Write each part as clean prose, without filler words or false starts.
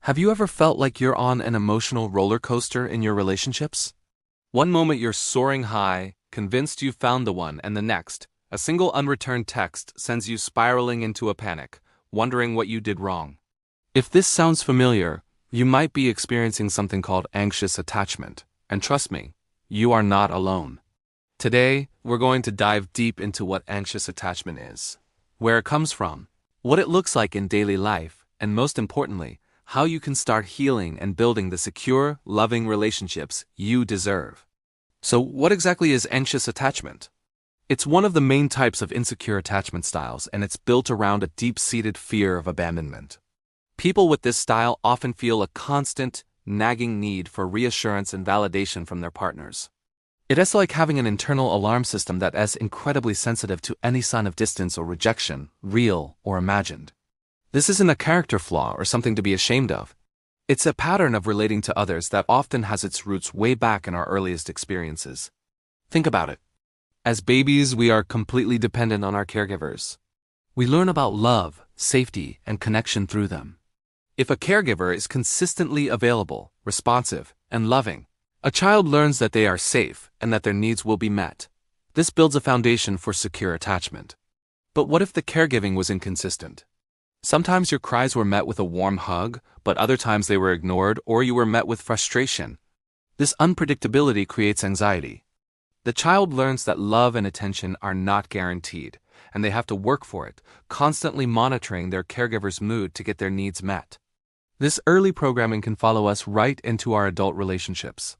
Have you ever felt like you're on an emotional roller coaster in your relationships? One moment you're soaring high, convinced you've found the one, and the next, a single unreturned text sends you spiraling into a panic, wondering what you did wrong. If this sounds familiar, you might be experiencing something called anxious attachment, and trust me, you are not alone. Today, we're going to dive deep into what anxious attachment is, where it comes from, what it looks like in daily life, and most importantly, how you can start healing and building the secure, loving relationships you deserve. So, what exactly is anxious attachment? It's one of the main types of insecure attachment styles, and it's built around a deep-seated fear of abandonment. People with this style often feel a constant, nagging need for reassurance and validation from their partners. It is like having an internal alarm system that is incredibly sensitive to any sign of distance or rejection, real or imagined. This isn't a character flaw or something to be ashamed of. It's a pattern of relating to others that often has its roots way back in our earliest experiences. Think about it. As babies, we are completely dependent on our caregivers. We learn about love, safety, and connection through them. If a caregiver is consistently available, responsive, and loving, a child learns that they are safe and that their needs will be met. This builds a foundation for secure attachment. But what if the caregiving was inconsistent? Sometimes your cries were met with a warm hug, but other times they were ignored or you were met with frustration. This unpredictability creates anxiety. The child learns that love and attention are not guaranteed, and they have to work for it, constantly monitoring their caregiver's mood to get their needs met. This early programming can follow us right into our adult relationships.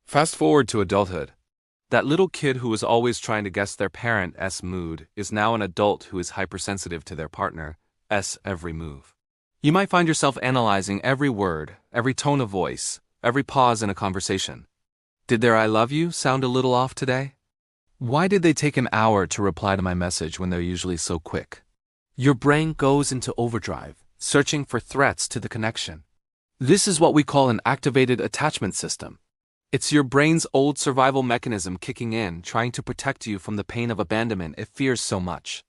Fast forward to adulthood. That little kid who was always trying to guess their parent's mood is now an adult who is hypersensitive to their partner's every move. You might find yourself analyzing every word, every tone of voice, every pause in a conversation. Did their "I love you" sound a little off today? Why did they take an hour to reply to my message when they're usually so quick? Your brain goes into overdrive, searching for threats to the connection. This is what we call an activated attachment system. It's your brain's old survival mechanism kicking in, trying to protect you from the pain of abandonment it fears so much.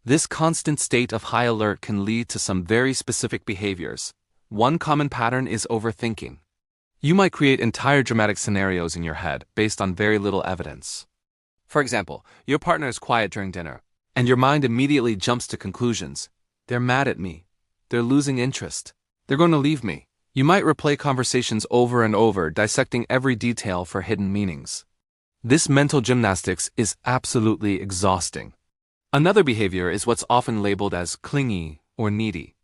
This constant state of high alert can lead to some very specific behaviors. One common pattern is overthinking. You might create entire dramatic scenarios in your head based on very little evidence. For example, your partner is quiet during dinner, and your mind immediately jumps to conclusions. They're mad at me. They're losing interest. They're going to leave me. You might replay conversations over and over, dissecting every detail for hidden meanings. This mental gymnastics is absolutely exhausting. Another behavior is what's often labeled as clingy or needy.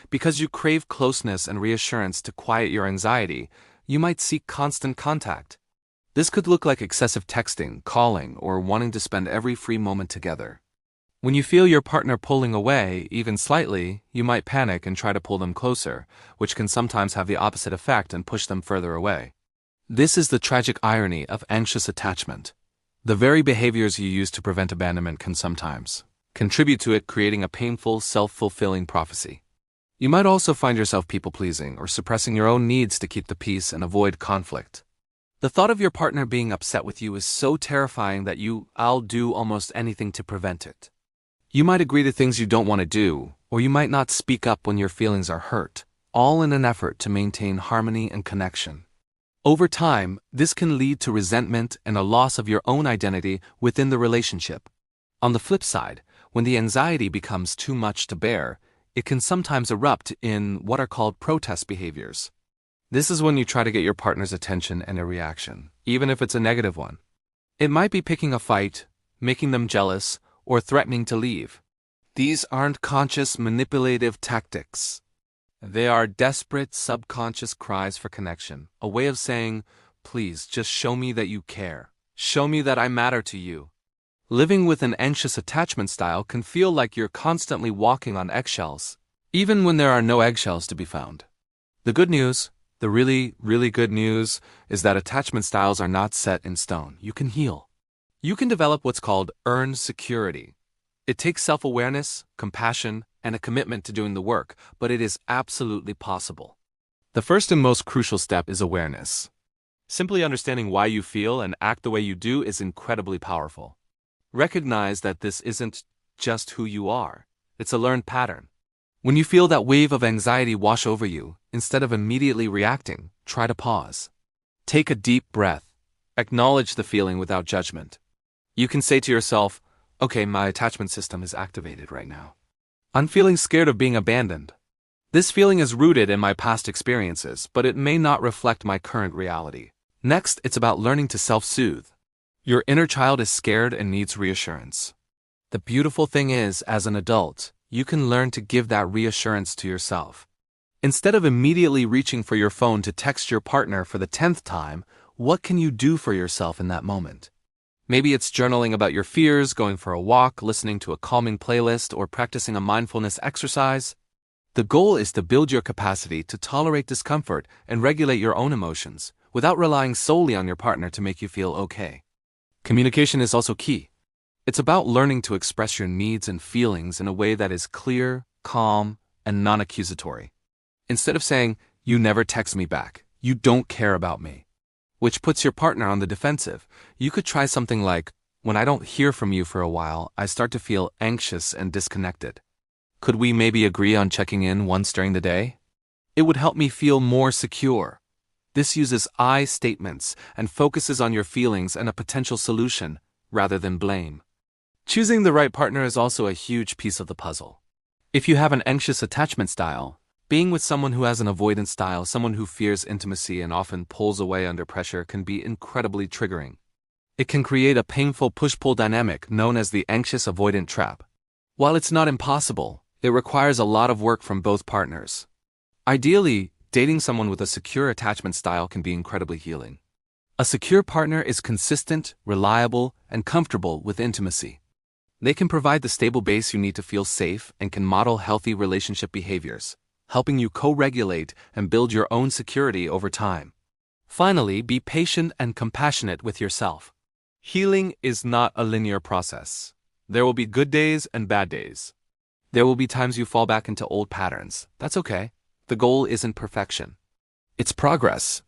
Because you crave closeness and reassurance to quiet your anxiety, you might seek constant contact. This could look like excessive texting, calling, or wanting to spend every free moment together. When you feel your partner pulling away, even slightly, you might panic and try to pull them closer, which can sometimes have the opposite effect and push them further away. This is the tragic irony of anxious attachment. The very behaviors you use to prevent abandonment can sometimes contribute to it, creating a painful, self-fulfilling prophecy. You might also find yourself people-pleasing or suppressing your own needs to keep the peace and avoid conflict. The thought of your partner being upset with you is so terrifying that I'll do almost anything to prevent it. You might agree to things you don't want to do, or you might not speak up when your feelings are hurt, all in an effort to maintain harmony and connection. Over time, this can lead to resentment and a loss of your own identity within the relationship. On the flip side, when the anxiety becomes too much to bear, it can sometimes erupt in what are called protest behaviors. This is when you try to get your partner's attention and a reaction, even if it's a negative one. It might be picking a fight, making them jealous, or threatening to leave. These aren't conscious manipulative tactics. They are desperate subconscious cries for connection, a way of saying, "Please, just show me that you care. Show me that I matter to you." Living with an anxious attachment style can feel like you're constantly walking on eggshells, even when there are no eggshells to be found. The good news, the really, really good news, is that attachment styles are not set in stone. You can heal. You can develop what's called earned security. It takes self-awareness, compassion, and a commitment to doing the work, but it is absolutely possible. The first and most crucial step is awareness. Simply understanding why you feel and act the way you do is incredibly powerful. Recognize that this isn't just who you are. It's a learned pattern. When you feel that wave of anxiety wash over you, instead of immediately reacting, try to pause. Take a deep breath. Acknowledge the feeling without judgment. You can say to yourself, okay, my attachment system is activated right now. I'm feeling scared of being abandoned. This feeling is rooted in my past experiences, but it may not reflect my current reality. Next, it's about learning to self-soothe. Your inner child is scared and needs reassurance. The beautiful thing is, as an adult, you can learn to give that reassurance to yourself. Instead of immediately reaching for your phone to text your partner for the 10th time, what can you do for yourself in that moment? Maybe it's journaling about your fears, going for a walk, listening to a calming playlist, or practicing a mindfulness exercise. The goal is to build your capacity to tolerate discomfort and regulate your own emotions, without relying solely on your partner to make you feel okay. Communication is also key. It's about learning to express your needs and feelings in a way that is clear, calm, and non-accusatory. Instead of saying, "You never text me back, you don't care about me," which puts your partner on the defensive, you could try something like, "When I don't hear from you for a while, I start to feel anxious and disconnected. Could we maybe agree on checking in once during the day? It would help me feel more secure." This uses I statements and focuses on your feelings and a potential solution, rather than blame. Choosing the right partner is also a huge piece of the puzzle. If you have an anxious attachment style, being with someone who has an avoidant style, someone who fears intimacy and often pulls away under pressure, can be incredibly triggering. It can create a painful push-pull dynamic known as the anxious avoidant trap. While it's not impossible, it requires a lot of work from both partners. Ideally, dating someone with a secure attachment style can be incredibly healing. A secure partner is consistent, reliable, and comfortable with intimacy. They can provide the stable base you need to feel safe and can model healthy relationship behaviors, helping you co-regulate and build your own security over time. Finally, be patient and compassionate with yourself. Healing is not a linear process. There will be good days and bad days. There will be times you fall back into old patterns. That's okay. The goal isn't perfection. It's progress.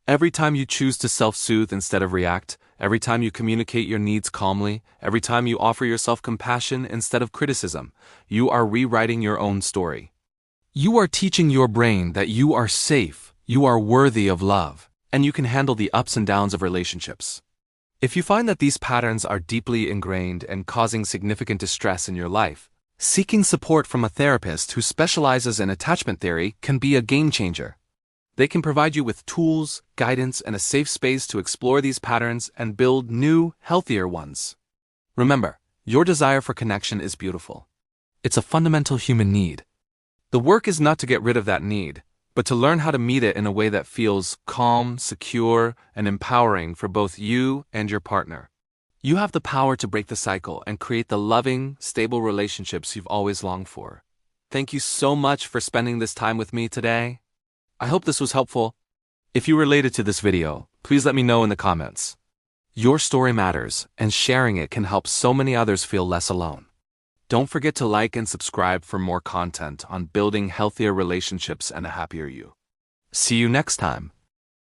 Every time you choose to self-soothe instead of react, every time you communicate your needs calmly, every time you offer yourself compassion instead of criticism, you are rewriting your own story. You are teaching your brain that you are safe, you are worthy of love, and you can handle the ups and downs of relationships. If you find that these patterns are deeply ingrained and causing significant distress in your life, seeking support from a therapist who specializes in attachment theory can be a game changer. They can provide you with tools, guidance, and a safe space to explore these patterns and build new, healthier ones. Remember, your desire for connection is beautiful. It's a fundamental human need. The work is not to get rid of that need, but to learn how to meet it in a way that feels calm, secure, and empowering for both you and your partner. You have the power to break the cycle and create the loving, stable relationships you've always longed for. Thank you so much for spending this time with me today. I hope this was helpful. If you related to this video, please let me know in the comments. Your story matters, and sharing it can help so many others feel less alone. Don't forget to like and subscribe for more content on building healthier relationships and a happier you. See you next time.